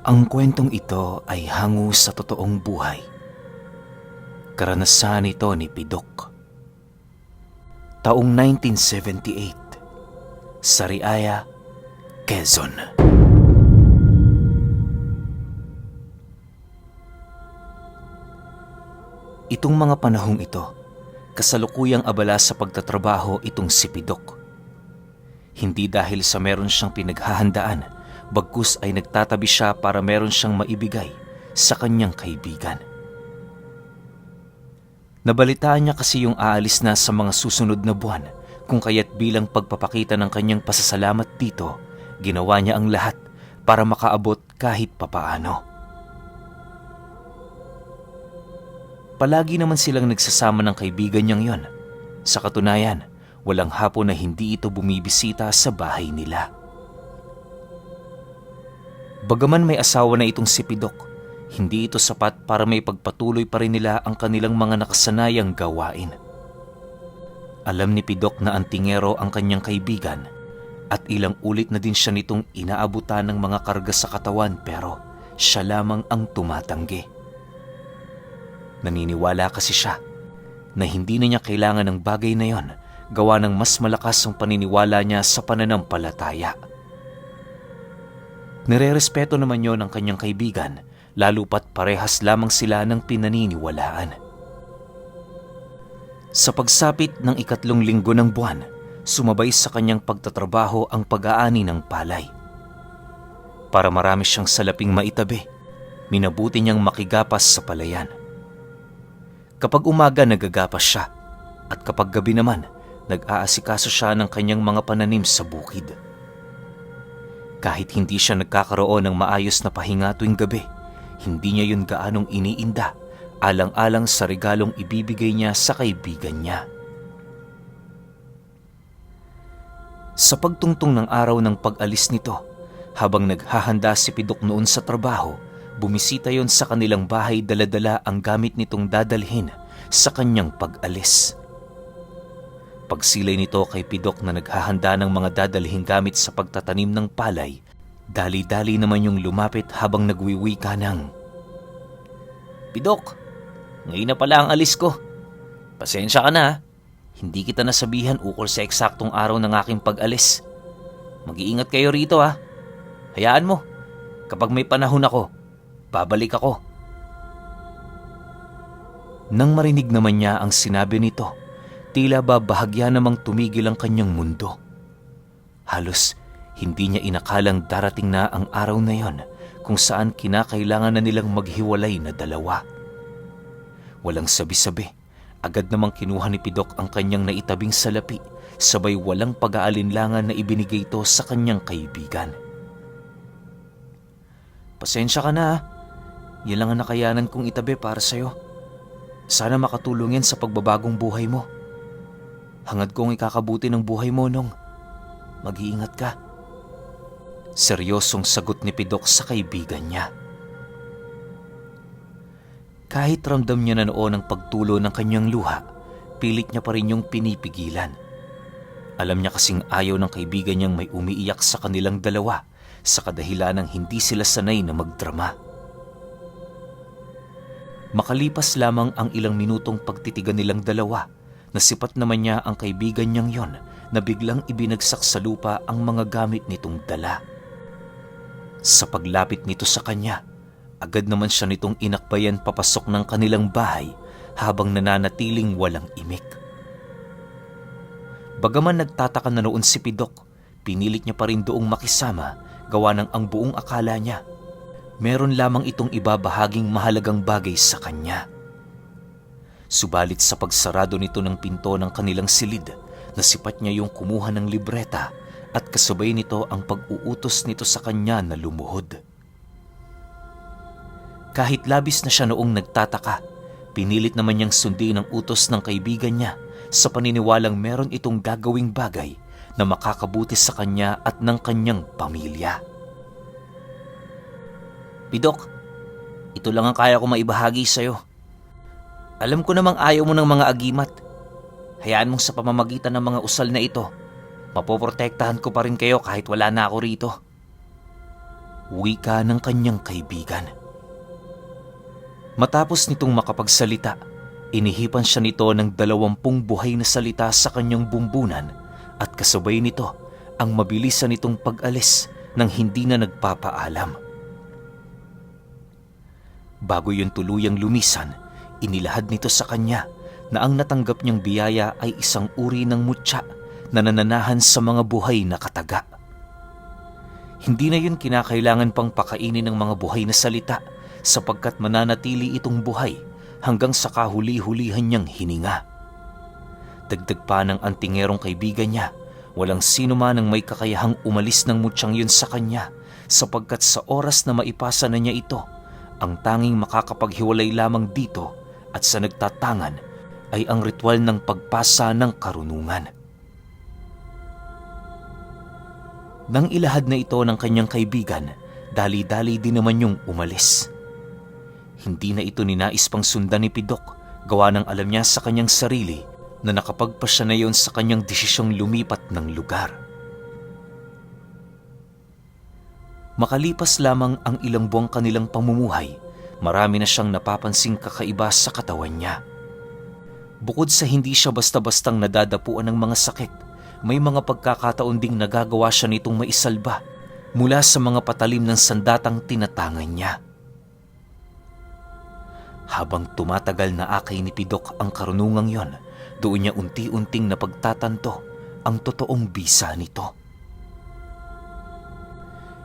Ang kwentong ito ay hango sa totoong buhay. Karanasan ito ni Pidok. Taong 1978, Sariaya, Quezon. Itong mga panahong ito, kasalukuyang abala sa pagtatrabaho itong si Pidok. Hindi dahil sa meron siyang pinaghahandaan, bagkus ay nagtatabi siya para meron siyang maibigay sa kanyang kaibigan. Nabalitaan niya kasi yung aalis na sa mga susunod na buwan, kung kaya't bilang pagpapakita ng kanyang pasasalamat dito, ginawa niya ang lahat para makaabot kahit papaano. Palagi naman silang nagsasama ng kaibigan niyang yon. Sa katunayan, walang hapon na hindi ito bumibisita sa bahay nila. Bagaman may asawa na itong si Pidok, hindi ito sapat para may pagpatuloy pa rin nila ang kanilang mga nakasanayang gawain. Alam ni Pidok na antingero ang kanyang kaibigan at ilang ulit na din siya nitong inaabutan ng mga karga sa katawan, pero siya lamang ang tumatanggi. Naniniwala kasi siya na hindi na niya kailangan ng bagay na yon, gawa ng mas malakas ang paniniwala niya sa pananampalataya. Nire-respeto naman yon ng kanyang kaibigan, lalo pat parehas lamang sila ng pinaniniwalaan. Sa pagsapit ng 3 linggo ng buwan, sumabay sa kanyang pagtatrabaho ang pag-aani ng palay. Para marami siyang salaping maitabi, minabuti niyang makigapas sa palayan. Kapag umaga nagagapas siya, at kapag gabi naman, nag-aasikaso siya ng kanyang mga pananim sa bukid. Kahit hindi siya nagkakaroon ng maayos na pahinga tuwing gabi, hindi niya yun gaanong iniinda, alang-alang sa regalong ibibigay niya sa kaibigan niya. Sa pagtungtong ng araw ng pag-alis nito, habang naghahanda si Pidok noon sa trabaho, bumisita yon sa kanilang bahay, dala-dala ang gamit nitong dadalhin sa kanyang pag-alis. Pagsilay nito kay Pidok na naghahanda ng mga dadalhing gamit sa pagtatanim ng palay, dali-dali naman yung lumapit habang nagwiwika ng, "Pidok, ngayon na pala ang alis ko. Pasensya ka na, hindi kita nasabihan ukol sa eksaktong araw ng aking pag-alis. Mag-iingat kayo rito ha. Hayaan mo, kapag may panahon ako, babalik ako." Nang marinig naman niya ang sinabi nito, tila ba bahagya namang tumigil ang kanyang mundo. Halos hindi niya inakalang darating na ang araw na yon kung saan kinakailangan na nilang maghiwalay na dalawa. Walang sabi-sabi, agad namang kinuha ni Pidok ang kanyang naitabing salapi, sabay walang pag-aalinlangan na ibinigay ito sa kanyang kaibigan. "Pasensya ka na ha. Yan lang ang nakayanan kong itabi para sa'yo. Sana makatulong yan sa pagbabagong buhay mo. Hangad kong ikakabuti ng buhay mo, Nong. Mag-iingat ka." Seryosong sagot ni Pidok sa kaibigan niya. Kahit ramdam niya na noon ang pagtulo ng kanyang luha, pilit niya pa rin yung pinipigilan. Alam niya kasing ayaw ng kaibigan niyang may umiiyak sa kanilang dalawa sa kadahilan ng hindi sila sanay na magdrama. Makalipas lamang ang ilang minutong pagtitigan nilang dalawa, nasipat naman niya ang kaibigan niyang yon na biglang ibinagsak sa lupa ang mga gamit nitong dala. Sa paglapit nito sa kanya, agad naman siya nitong inakbayan papasok ng kanilang bahay habang nananatiling walang imik. Bagaman nagtataka na noon si Pidok, pinilit niya pa rin doong makisama, gawa ng ang buong akala niya meron lamang itong ibabahaging mahalagang bagay sa kanya. Subalit sa pagsarado nito ng pinto ng kanilang silid, nasipat niya yung kumuha ng libreta at kasabay nito ang pag-uutos nito sa kanya na lumuhod. Kahit labis na siya noong nagtataka, pinilit naman niyang sundin ang utos ng kaibigan niya sa paniniwalang meron itong gagawing bagay na makakabuti sa kanya at ng kanyang pamilya. "Pidok, ito lang ang kaya ko maibahagi sa'yo. Alam ko namang ayaw mo ng mga agimat. Hayaan mong sa pamamagitan ng mga usal na ito, mapoprotektahan ko pa rin kayo kahit wala na ako rito." wika ng kanyang kaibigan. Matapos nitong makapagsalita, inihipan siya nito ng 20 buhay na salita sa kanyang bumbunan at kasabay nito ang mabilisan nitong pag-alis nang hindi na nagpapaalam. Bago yun tuluyang lumisan, inilahad nito sa kanya na ang natanggap niyang biyaya ay isang uri ng mutya na nananahan sa mga buhay na kataga. Hindi na yun kinakailangan pang pakainin ng mga buhay na salita sapagkat mananatili itong buhay hanggang sa kahuli-hulihan niyang hininga. Dagdag pa ng antingerong kaibigan niya, walang sino man ang may kakayahang umalis ng mutyang yun sa kanya sapagkat sa oras na maipasa na niya ito, ang tanging makakapaghiwalay lamang dito at sa nagtatangan ay ang ritual ng pagpasa ng karunungan. Nang ilahad na ito ng kanyang kaibigan, dali-dali din naman yung umalis. Hindi na ito ninais pang sundan ni Pidok, gawa ng alam niya sa kanyang sarili na nakapagpasya na yon sa kanyang desisyong lumipat ng lugar. Makalipas lamang ang ilang buwang kanilang pamumuhay, marami na siyang napapansing kakaiba sa katawan niya. Bukod sa hindi siya basta-bastang nadadapuan ng mga sakit, may mga pagkakataon ding nagagawa siya nitong maisalba mula sa mga patalim ng sandatang tinatangan niya. Habang tumatagal na akay ni Pidok ang karunungang yon, doon niya unti-unting napagtatanto ang totoong bisa nito.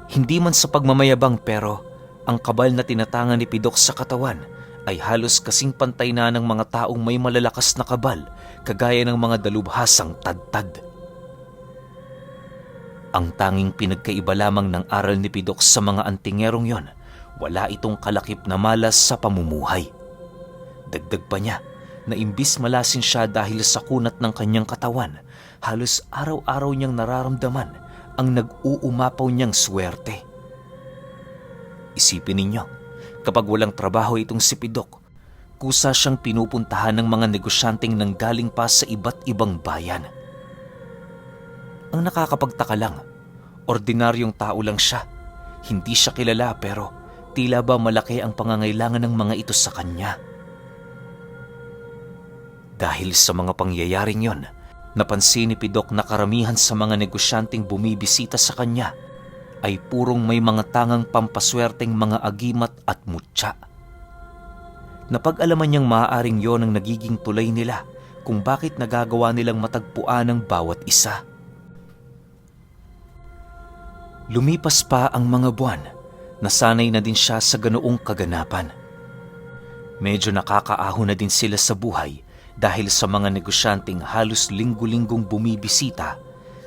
Hindi man sa pagmamayabang pero ang kabal na tinatangan ni Pidok sa katawan ay halos kasing pantay na ng mga taong may malalakas na kabal kagaya ng mga dalubhasang tadtad. Ang tanging pinagkaiba lamang ng aral ni Pidok sa mga antingerong yon, wala itong kalakip na malas sa pamumuhay. Dagdag pa niya na imbis malasin siya dahil sa kunat ng kanyang katawan, halos araw-araw niyang nararamdaman ang nag-uumapaw niyang swerte. Isipin ninyo, kapag walang trabaho itong si Pidok, kusa siyang pinupuntahan ng mga negosyanteng nanggaling pa sa iba't ibang bayan. Ang nakakapagtaka lang, ordinaryong tao lang siya. Hindi siya kilala pero tila ba malaki ang pangangailangan ng mga ito sa kanya. Dahil sa mga pangyayaring yon, napansin ni Pidok na karamihan sa mga negosyanteng bumibisita sa kanya ay purong may mga tangang pampaswerteng mga agimat at mutya. Napag-alaman niyang maaaring yon ang nagiging tulay nila kung bakit nagagawa nilang matagpuan ang bawat isa. Lumipas pa ang mga buwan, nasanay na din siya sa ganoong kaganapan. Medyo nakakaahon na din sila sa buhay dahil sa mga negosyanteng halos linggo-linggong bumibisita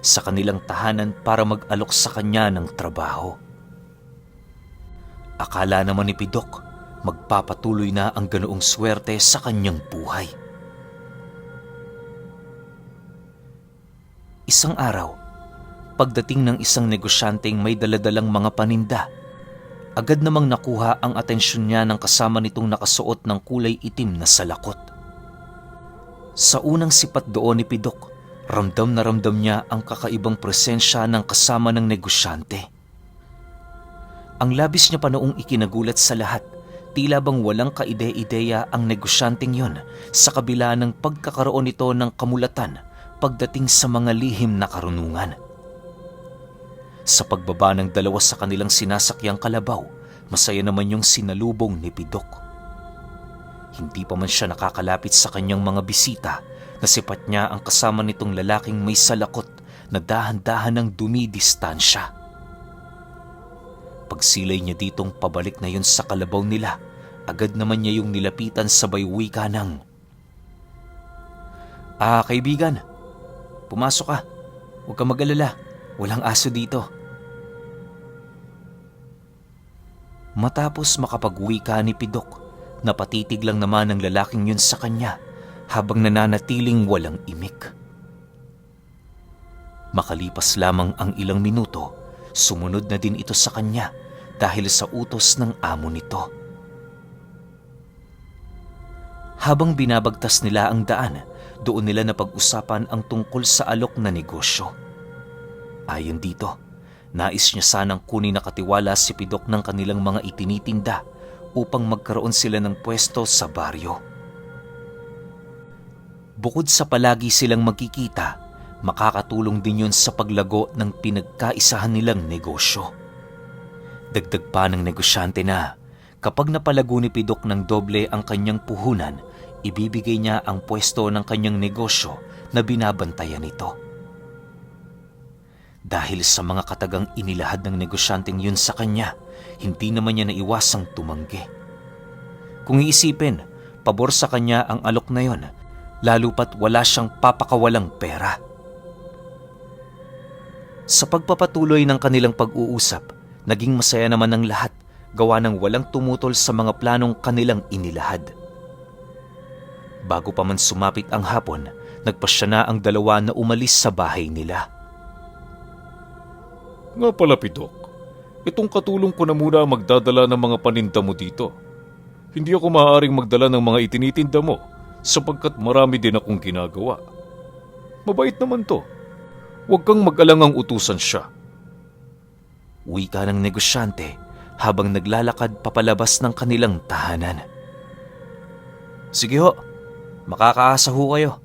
sa kanilang tahanan para mag-alok sa kanya ng trabaho. Akala naman ni Pidok, magpapatuloy na ang ganoong swerte sa kanyang buhay. Isang araw, pagdating ng isang negosyanteng may daladalang mga paninda, agad namang nakuha ang atensyon niya ng kasama nitong nakasuot ng kulay itim na salakot. Sa unang sipat doon ni Pidok, ramdam na ramdam niya ang kakaibang presensya ng kasama ng negosyante. Ang labis niya pa noong ikinagulat sa lahat, tila bang walang kaide-ideya ang negosyanteng yon sa kabila ng pagkakaroon nito ng kamulatan pagdating sa mga lihim na karunungan. Sa pagbaba ng dalawa sa kanilang sinasakyang kalabaw, masaya naman yung sinalubong ni Pidok. Hindi pa man siya nakakalapit sa kanyang mga bisita, nasipat niya ang kasama nitong lalaking may salakot na dahan-dahan ng dumidistansya. Pagsilay niya ditong pabalik na yun sa kalabaw nila, agad naman niya yung nilapitan sabay wika ng, kaibigan, pumasok ka. Huwag ka mag-alala. Walang aso dito." Matapos makapag-wika ni Pidok, napatitig lang naman ang lalaking yun sa kanya habang nananatiling walang imik. Makalipas lamang ang ilang minuto, sumunod na din ito sa kanya dahil sa utos ng amo nito. Habang binabagtas nila ang daan, doon nila napag-usapan ang tungkol sa alok na negosyo. Ayon dito, Nais niya sanang kunin na katiwala si Pidok ng kanilang mga itinitinda upang magkaroon sila ng pwesto sa baryo. Bukod sa palagi silang magkikita, makakatulong din yun sa paglago ng pinagkaisahan nilang negosyo. Dagdag pa ng negosyante na kapag napalago ni Pidok ng doble ang kanyang puhunan, ibibigay niya ang pwesto ng kanyang negosyo na binabantayan nito. Dahil sa mga katagang inilahad ng negosyanteng yun sa kanya, hindi naman niya naiwasang tumanggi. Kung iisipin, pabor sa kanya ang alok na yun, lalo pat wala siyang papakawalang pera. Sa pagpapatuloy ng kanilang pag-uusap, naging masaya naman ang lahat, gawa ng walang tumutol sa mga planong kanilang inilahad. Bago pa man sumapit ang hapon, nagpasya na ang dalawa na umalis sa bahay nila. Nga pala, Pidok, itong katulong ko na muna magdadala ng mga paninda mo dito. Hindi ako maaaring magdala ng mga itinitinda mo sapagkat marami din akong ginagawa. Mabait naman to. Huwag kang mag-alangang utusan siya. Wika ng negosyante habang naglalakad papalabas ng kanilang tahanan. Sige ho, makakaasa ho kayo.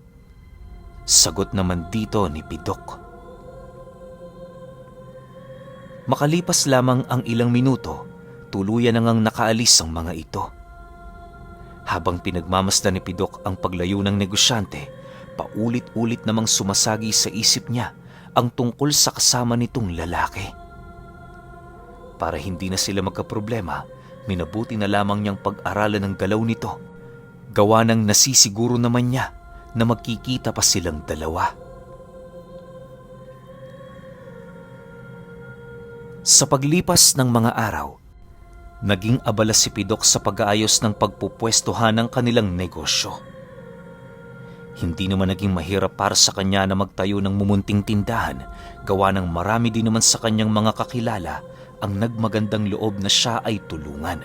Sagot naman dito ni Pidok. Makalipas lamang ang ilang minuto, tuluyan na ngang nakaalis ang mga ito. Habang pinagmamasdan ni Pidok ang paglayo ng negosyante, paulit-ulit namang sumasagi sa isip niya ang tungkol sa kasama nitong lalaki. Para hindi na sila magkaproblema, minabuti na lamang niyang pag-aralan ng galaw nito. Gawa ng nasisiguro naman niya na magkikita pa silang dalawa. Sa paglipas ng mga araw, naging abala si Pidok sa pag-aayos ng pagpupwestuhan ng kanilang negosyo. Hindi naman naging mahirap para sa kanya na magtayo ng mumunting tindahan, gawa ng marami din naman sa kanyang mga kakilala ang nagmagandang loob na siya ay tulungan.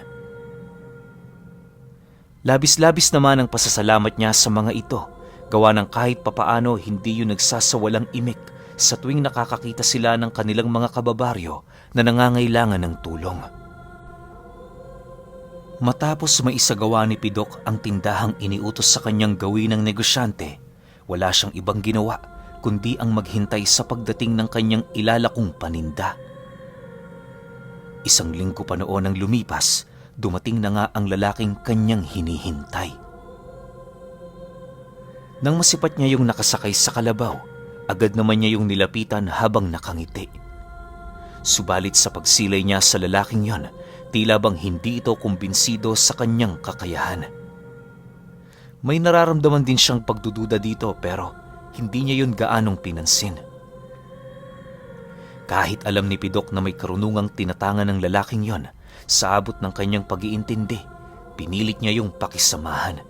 Labis-labis naman ang pasasalamat niya sa mga ito, gawa ng kahit papaano hindi yun nagsasawalang imik sa tuwing nakakakita sila ng kanilang mga kababaryo na nangangailangan ng tulong. Matapos maisagawa ni Pidok ang tindahang iniutos sa kanyang gawin ng negosyante, wala siyang ibang ginawa kundi ang maghintay sa pagdating ng kanyang ilalakong paninda. Isang linggo pa noon ang lumipas, dumating na nga ang lalaking kanyang hinihintay. Nang masipat niya yung nakasakay sa kalabaw, agad naman niya yung nilapitan habang nakangiti. Subalit sa pagsilay niya sa lalaking yon, tila bang hindi ito kumbinsido sa kanyang kakayahan. May nararamdaman din siyang pagdududa dito pero hindi niya yun gaanong pinansin. Kahit alam ni Pidok na may karunungang tinatangan ng lalaking yon, sa abot ng kanyang pag-iintindi, pinilit niya yung pakisamahan.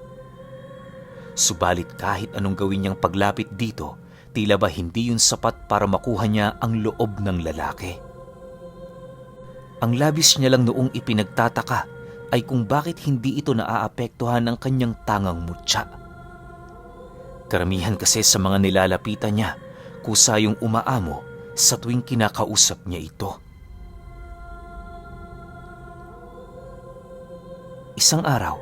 Subalit kahit anong gawin niyang paglapit dito, tila ba hindi yun sapat para makuha niya ang loob ng lalaki. Ang labis niya lang noong ipinagtataka ay kung bakit hindi ito naaapektuhan ng kanyang tangang mutya. Karamihan kasi sa mga nilalapitan niya, kusa yung umaamo sa tuwing kinakausap niya ito. Isang araw,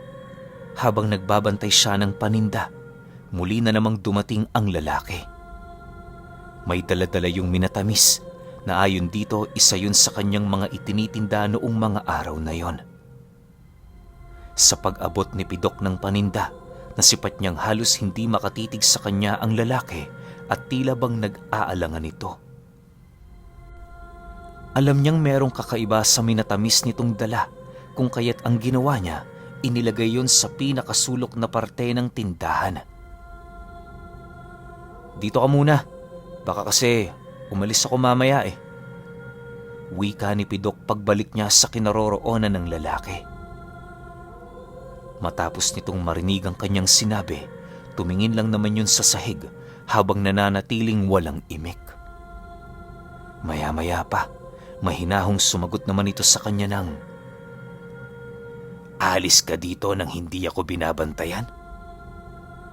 habang nagbabantay siya ng paninda, muli na namang dumating ang lalaki. May dala-dala yung minatamis na ayon dito isa yun sa kanyang mga itinitinda noong mga araw na yon. Sa pag-abot ni Pidok ng paninda, nasipat niyang halos hindi makatitig sa kanya ang lalaki at tila bang nag-aalangan ito. Alam niyang merong kakaiba sa minatamis nitong dala, kung kaya't ang ginawa niya, inilagay yon sa pinakasulok na parte ng tindahan. Dito ka muna, baka kasi umalis ako mamaya eh. Wika ni Pidok pagbalik niya sa kinaroroonan ng lalaki. Matapos nitong marinig ang kanyang sinabi, tumingin lang naman yun sa sahig habang nananatiling walang imik. Maya-maya pa, mahinahong sumagot naman ito sa kanya ng, "Alis ka dito nang hindi ako binabantayan?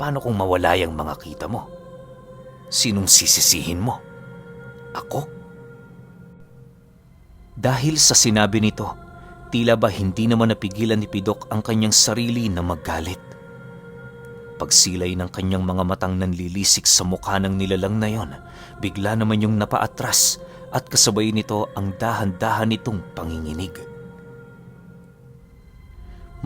Paano kung mawala yung mga kita mo? Sinong sisisihin mo? Ako?" Dahil sa sinabi nito, tila ba hindi naman napigilan ni Pidok ang kanyang sarili na maggalit. Pagsilay ng kanyang mga matang nanlilisik sa mukha ng nilalang na yon, bigla naman yung napaatras at kasabay nito ang dahan-dahan nitong panginginig.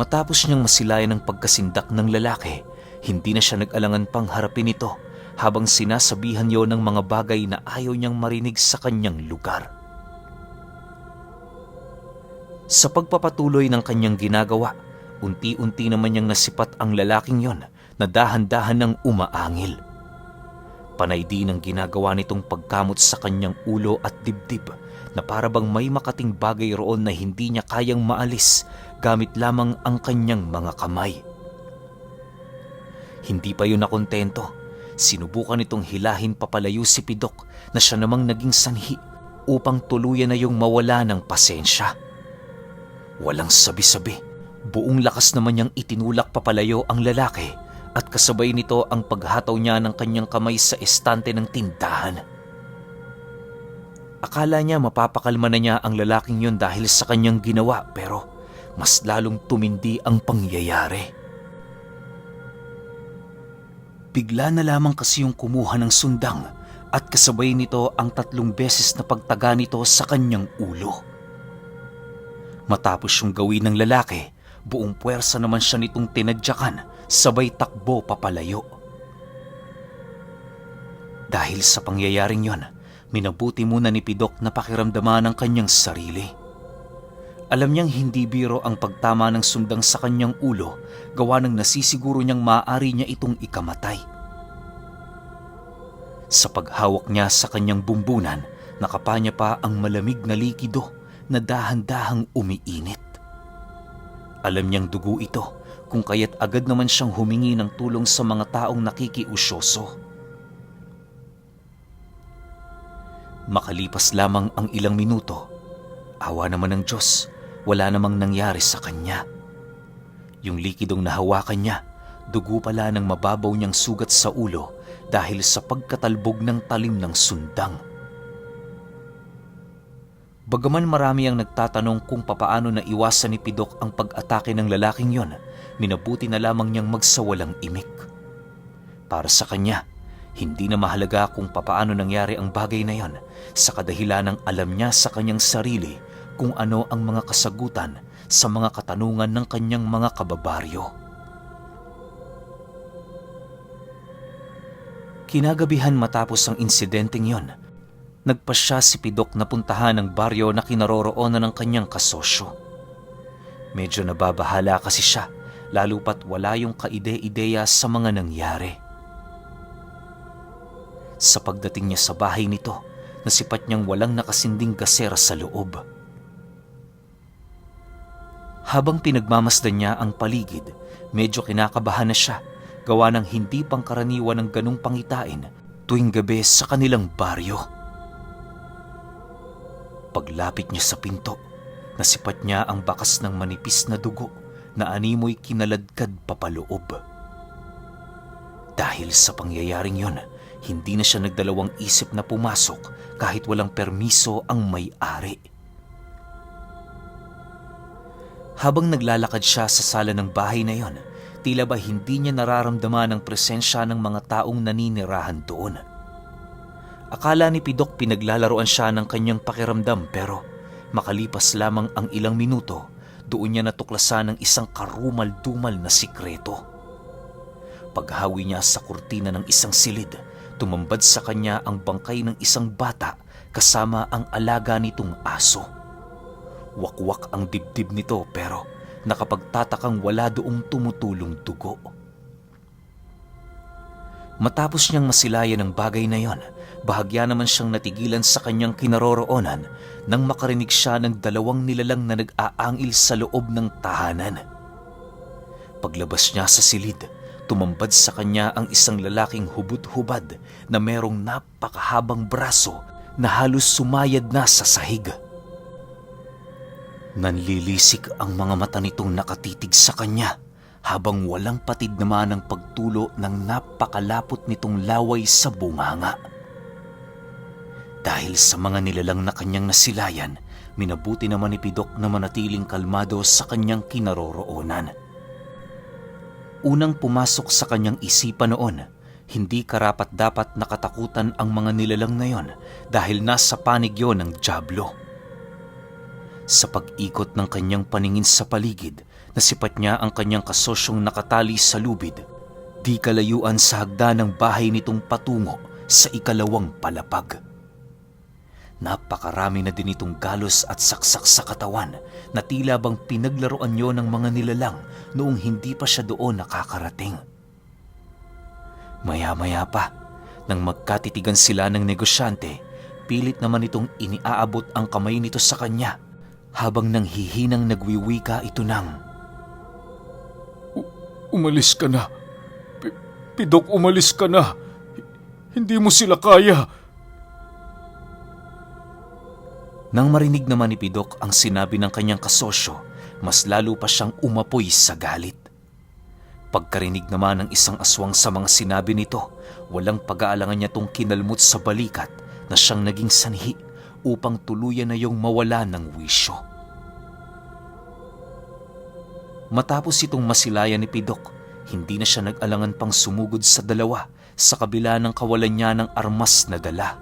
Matapos niyang masilayan ang pagkasindak ng lalaki, hindi na siya nag-alangan pang harapin ito habang sinasabihan yon ng mga bagay na ayaw niyang marinig sa kanyang lugar. Sa pagpapatuloy ng kanyang ginagawa, unti-unti naman niyang nasipat ang lalaking yon na dahan-dahan ng umaangil. Panay din ang ginagawa nitong pagkamot sa kanyang ulo at dibdib na para bang may makating bagay roon na hindi niya kayang maalis gamit lamang ang kanyang mga kamay. Hindi pa yun nakontento. Sinubukan nitong hilahin papalayo si Pidok na siya namang naging sanhi upang tuluyan na yung mawala ng pasensya. Walang sabi-sabi, buong lakas naman niyang itinulak papalayo ang lalaki at kasabay nito ang paghataw niya ng kanyang kamay sa estante ng tindahan. Akala niya mapapakalma na niya ang lalaking yun dahil sa kanyang ginawa pero mas lalong tumindi ang pangyayari. Bigla na lamang kasi yung kumuha ng sundang at kasabay nito ang 3 beses na pagtaga nito sa kanyang ulo. Matapos yung gawin ng lalaki, buong puwersa naman siya nitong tinadyakan, sabay takbo papalayo. Dahil sa pangyayaring yon, minabuti muna ni Pidok na pakiramdaman ang kanyang sarili. Alam niyang hindi biro ang pagtama ng sundang sa kanyang ulo, gawa ng nasisiguro niyang maaari niya itong ikamatay. Sa paghawak niya sa kanyang bumbunan, nakapanya pa ang malamig na likido na dahan-dahang umiinit. Alam niyang dugo ito, kung kaya't agad naman siyang humingi ng tulong sa mga taong nakikiusyoso. Makalipas lamang ang ilang minuto, awa naman ng Diyos, wala namang nangyari sa kanya. Yung likidong nahawakan niya, dugo pala ng mababaw niyang sugat sa ulo dahil sa pagkatalbog ng talim ng sundang. Bagaman marami ang nagtatanong kung papaano na iwasan ni Pidok ang pag-atake ng lalaking yon, minabuti na lamang niyang magsawalang imik. Para sa kanya, hindi na mahalaga kung papaano nangyari ang bagay na yon sa kadahilan ng alam niya sa kanyang sarili kung ano ang mga kasagutan sa mga katanungan ng kanyang mga kababaryo. Kinagabihan matapos ang insidenteng yon, nagpasya si Pidok na puntahan ang baryo na kinaroroonan ng kanyang kasosyo. Medyo nababahala kasi siya, lalo pat wala yung kaide-ideya sa mga nangyari. Sa pagdating niya sa bahay nito, nasipat niyang walang nakasinding gasera sa loob. Habang pinagmamasdan niya ang paligid, medyo kinakabahan na siya, gawa ng hindi pangkaraniwan ng ganong pangitain tuwing gabi sa kanilang baryo. Paglapit niya sa pinto, nasipat niya ang bakas ng manipis na dugo na animoy kinaladkad papaloob. Dahil sa pangyayaring yon, hindi na siya nagdalawang isip na pumasok kahit walang permiso ang may-ari. Habang naglalakad siya sa sala ng bahay na yon, tila ba hindi niya nararamdaman ang presensya ng mga taong naninirahan doon. Akala ni Pidok pinaglalaroan siya ng kanyang pakiramdam pero makalipas lamang ang ilang minuto, doon niya natuklasan ng isang karumal-dumal na sikreto. Paghawi niya sa kurtina ng isang silid, tumambad sa kanya ang bangkay ng isang bata kasama ang alaga nitong aso. Wakwak ang dibdib nito pero nakapagtatakang wala doong tumutulong dugo. Matapos niyang masilayan ang bagay na yon, bahagya naman siyang natigilan sa kanyang kinaroroonan nang makarinig siya ng 2 nilalang na nag-aangil sa loob ng tahanan. Paglabas niya sa silid, tumambad sa kanya ang isang lalaking hubad-hubad na merong napakahabang braso na halos sumayad na sa sahig. Nanlilisik ang mga mata nitong nakatitig sa kanya habang walang patid naman ang pagtulo ng napakalapot nitong laway sa bunganga. Dahil sa mga nilalang na kanyang nasilayan, minabuti naman ni Pidok na manatiling kalmado sa kanyang kinaroroonan. Unang pumasok sa kanyang isipan noon, hindi karapat-dapat nakatakutan ang mga nilalang na yon dahil nasa panig yon ng dyablo. Sa pag-ikot ng kanyang paningin sa paligid, nasipat niya ang kanyang kasosyong nakatali sa lubid, di kalayuan sa hagdan ng bahay nitong patungo sa ikalawang palapag. Napakarami na din itong galos at saksak sa katawan na tila bang pinaglaruan niyo ng mga nilalang noong hindi pa siya doon nakakarating. Maya-maya pa, nang magkatitigan sila ng negosyante, pilit naman itong iniaabot ang kamay nito sa kanya habang nanghihinang nagwiwika ito ng, Umalis ka na. Pidok, umalis ka na. Hindi mo sila kaya. Nang marinig naman ni Pidok ang sinabi ng kanyang kasosyo, mas lalo pa siyang umapoy sa galit. Pagkarinig naman ng isang aswang sa mga sinabi nito, walang pag-aalangan niya tong kinalmot sa balikat na siyang naging sanhi upang tuluyan na yung mawala ng wisyo. Matapos itong masilayan ni Pidok, hindi na siya nag-alangan pang sumugod sa dalawa sa kabila ng kawalan niya ng armas na dala.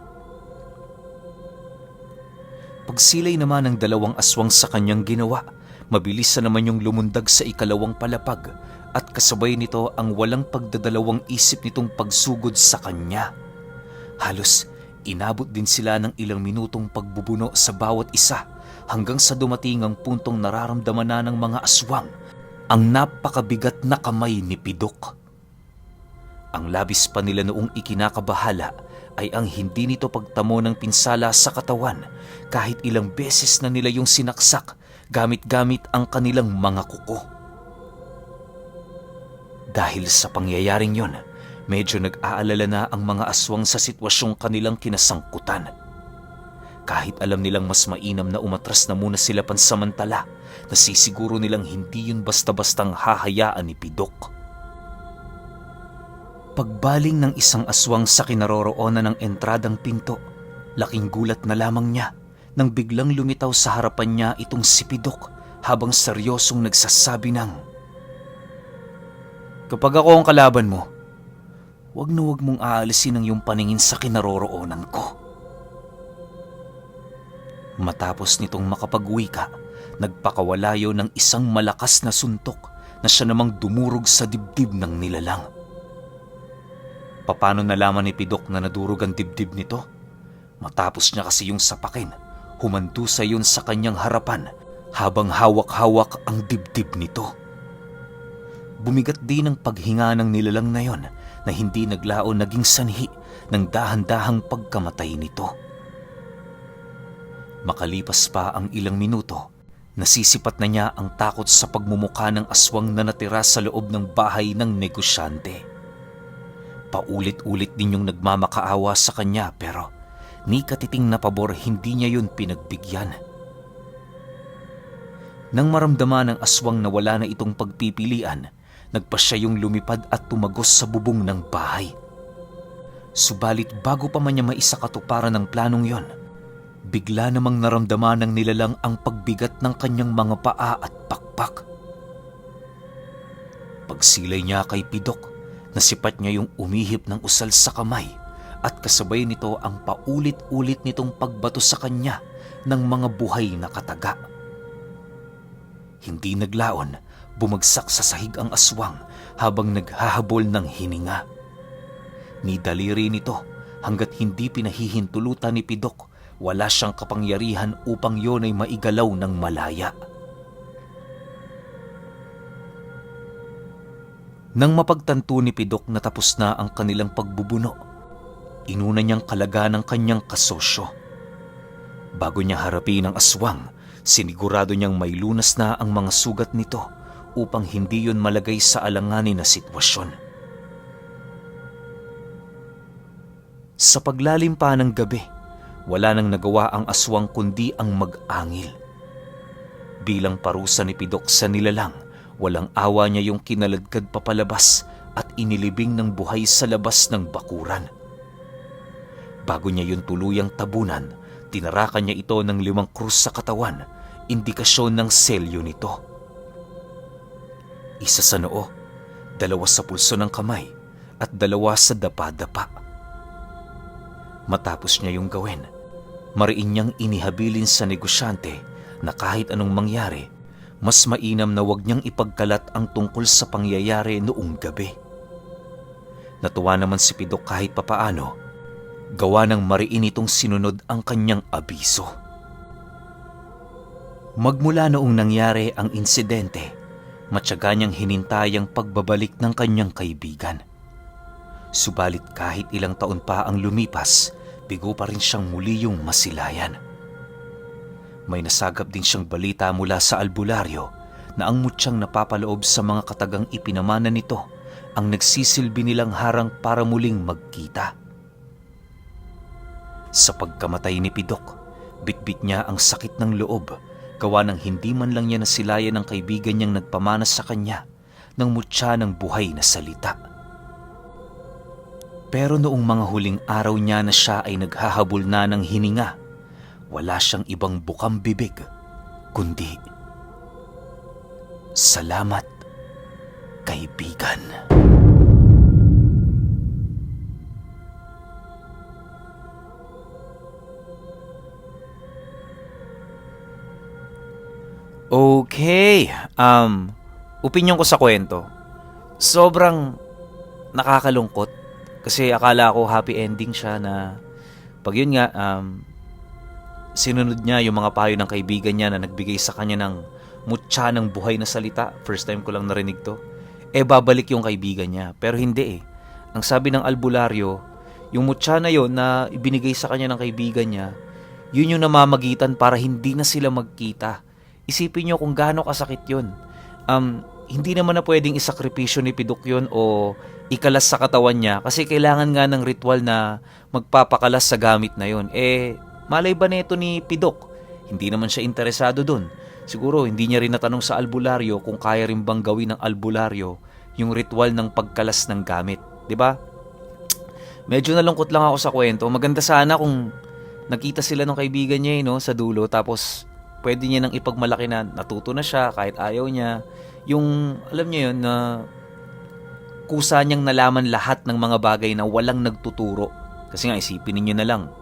Pagsilay naman ng dalawang aswang sa kanyang ginawa, mabilis na naman yung lumundag sa ikalawang palapag at kasabay nito ang walang pagdadalawang isip nitong pagsugod sa kanya. Halos inabot din sila ng ilang minutong pagbubuno sa bawat isa hanggang sa dumating ang puntong nararamdaman na ng mga aswang ang napakabigat na kamay ni Pidok. Ang labis pa nila noong ikinakabahala ay ang hindi nito pagtamo ng pinsala sa katawan kahit ilang beses na nila yung sinaksak gamit-gamit ang kanilang mga kuko. Dahil sa pangyayaring yon, medyo nag-aalala na ang mga aswang sa sitwasyong kanilang kinasangkutan. Kahit alam nilang mas mainam na umatras na muna sila pansamantala, nasisiguro nilang hindi yun basta-bastang hahayaan ni Pidok. Pagbaling ng isang aswang sa kinaroroonan ng entradang pinto, laking gulat na lamang niya nang biglang lumitaw sa harapan niya itong si Pidok habang seryosong nagsasabi ng, "Kapag ako ang kalaban mo, wag na wag mong aalisin ang iyong paningin sa kinaroroonan ko." Matapos nitong makapagwika, nagpakawalayo ng isang malakas na suntok na siya namang dumurog sa dibdib ng nilalang. Paano nalaman ni Pidok na nadurog ang dibdib nito? Matapos niya kasi yung sapakin, humandusa yun sa kanyang harapan habang hawak-hawak ang dibdib nito. Bumigat din ang paghinga ng nilalang na yon na hindi naglaon naging sanhi ng dahan-dahang pagkamatay nito. Makalipas pa ang ilang minuto, nasisipat na niya ang takot sa pagmumukha ng aswang na natira sa loob ng bahay ng negosyante. Paulit-ulit din yung nagmamakaawa sa kanya pero ni katiting na pabor hindi niya yun pinagbigyan. Nang maramdaman ng aswang na wala na itong pagpipilian, nagpasya yung lumipad at tumagos sa bubong ng bahay. Subalit bago pa man niya maisakatuparan ng planong yon, bigla namang naramdaman ng nilalang ang pagbigat ng kanyang mga paa at pakpak. Pagsilay niya kay Pidok, nasipat niya yung umihip ng usal sa kamay at kasabay nito ang paulit-ulit nitong pagbato sa kanya ng mga buhay na kataga. Hindi naglaon, bumagsak sa sahig ang aswang habang naghahabol ng hininga. Ni daliri nito hanggat hindi pinahihintulutan ni Pidok, wala siyang kapangyarihan upang yon ay maigalaw ng malaya. Nang mapagtanto ni Pidok na tapos na ang kanilang pagbubuno, inuna niyang kalaga ng kanyang kasosyo. Bago niya harapin ang aswang, sinigurado niyang may lunas na ang mga sugat nito upang hindi yon malagay sa alanganin na sitwasyon. Sa paglalim pa ng gabi, wala nang nagawa ang aswang kundi ang mag-angil. Bilang parusa ni Pidok sa nilalang, walang awa niya yung kinaladkad papalabas at inilibing ng buhay sa labas ng bakuran. Bago niya yun tuluyang tabunan, Tinarakan niya ito ng 5 krus sa katawan, indikasyon ng selyo nito. Isa sa noo, 2 sa pulso ng kamay, at 2 sa dapa-dapa. Matapos niya yung gawin, mariin niyang inihabilin sa negosyante na kahit anong mangyari, mas mainam na wag niyang ipagkalat ang tungkol sa pangyayari noong gabi. Natuwa naman si Pidok kahit papaano, gawa ng mariin itong sinunod ang kanyang abiso. Magmula noong nangyari ang insidente, matyaga niyang hinintay ang pagbabalik ng kanyang kaibigan. Subalit kahit ilang taon pa ang lumipas, bigo pa rin siyang muli yung masilayan. May nasagap din siyang balita mula sa albularyo na ang mutyang napapaloob sa mga katagang ipinamana nito ang nagsisilbi nilang harang para muling magkita. Sa pagkamatay ni Pidok, bitbit niya ang sakit ng loob, gawa ng hindi man lang niya nasilayan ng kaibigan niyang nagpamana sa kanya ng mutya ng buhay na salita. Pero noong mga huling araw niya na siya ay naghahabol na ng hininga, wala siyang ibang bukang bibig, kundi, "Salamat, kaibigan." Okay, opinyon ko sa kwento. Sobrang nakakalungkot kasi akala ko happy ending siya na pag yun nga, sinunod niya yung mga payo ng kaibigan niya na nagbigay sa kanya ng mutya ng buhay na salita. First time ko lang narinig to. Babalik yung kaibigan niya. Pero hindi eh. Ang sabi ng albularyo, yung mutya na yun na ibinigay sa kanya ng kaibigan niya, yun yung namamagitan para hindi na sila magkita. Isipin nyo kung gaano kasakit yun. Hindi naman na pwedeng isakripisyo ni Pidok yun o ikalas sa katawan niya kasi kailangan nga ng ritual na magpapakalas sa gamit na yun. Malay ba neto ni Pidok? Hindi naman siya interesado dun. Siguro hindi niya rin natanong sa albularyo kung kaya rin bang gawin ng albularyo yung ritual ng pagkalas ng gamit. 'Di ba? Medyo nalungkot lang ako sa kwento. Maganda sana kung nakita sila ng kaibigan niya sa dulo tapos pwede niya nang ipagmalaki na natuto na siya kahit ayaw niya. Yung alam niyo yun na kusa niyang nalaman lahat ng mga bagay na walang nagtuturo. Kasi nga isipin niyo na lang,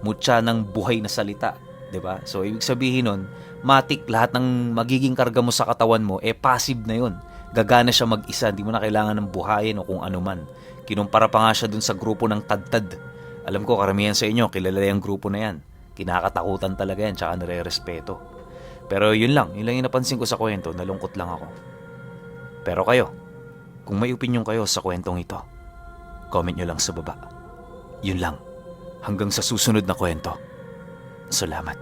mutya ng buhay na salita, 'di ba? So ibig sabihin nun, matik lahat ng magiging karga mo sa katawan mo passive na 'yon. Gagana siya mag-isa, hindi mo na kailangan ng buhayin o kung ano man. Kinumpara pa nga siya dun sa grupo ng Tadtad. Alam ko karamihan sa inyo kilala yung grupo na 'yan. Kinakatakutan talaga 'yan, tsaka nire-respeto. Pero yun lang yung napansin ko sa kwento, nalungkot lang ako. Pero kayo, kung may opinion kayo sa kwentong ito, comment nyo lang sa baba. Yun lang. Hanggang sa susunod na kwento. Salamat.